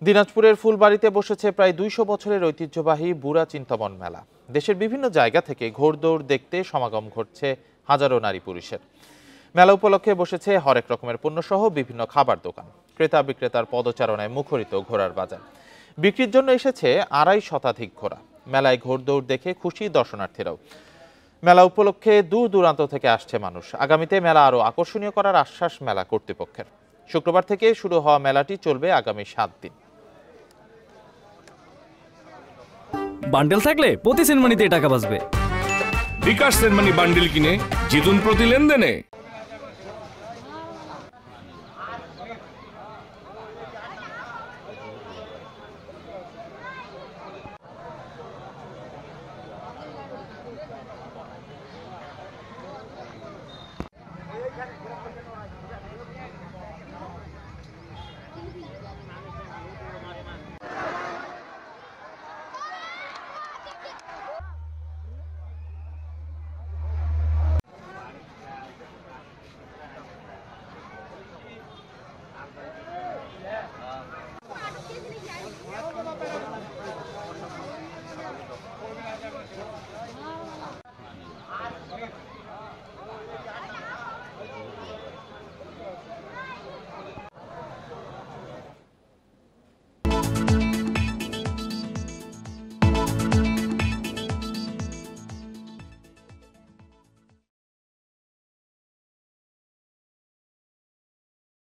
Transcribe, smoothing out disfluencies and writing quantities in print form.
দিনাজপুরের ফুলবাড়িতে বসেছে প্রায় ২০০ বছরের ঐতিহ্যবাহী বুড়া চিন্তামন মেলা। দেশের বিভিন্ন জায়গা থেকে ঘোড়দৌড় দেখতে সমাগম ঘটছে হাজারো নারী পুরুষের। মেলা উপলক্ষে বসেছে হরেক রকমের পণ্যসহ বিভিন্ন খাবার দোকান। ক্রেতা বিক্রেতার পদচারণায় মুখরিত ঘোড়ার বাজার। বিক্রির জন্য এসেছে ২৫০ শতাধিক ঘোড়া। মেলায় ঘোড়দৌড় দেখে খুশি দর্শনার্থীরাও। মেলা উপলক্ষে দূর দূরান্ত থেকে আসছে মানুষ। আগামীতে মেলা আরো আকর্ষণীয় করার আশ্বাস মেলা কর্তৃপক্ষের। শুক্রবার থেকে শুরু হওয়া মেলাটি চলবে আগামী ৭ দিন। বান্ডেল থাকলে প্রতি সেনমানিতে টাকা বাঁচবে। বিকাশ সেনমানি বান্ডেল কিনে জিতুন প্রতি লেনদেনে।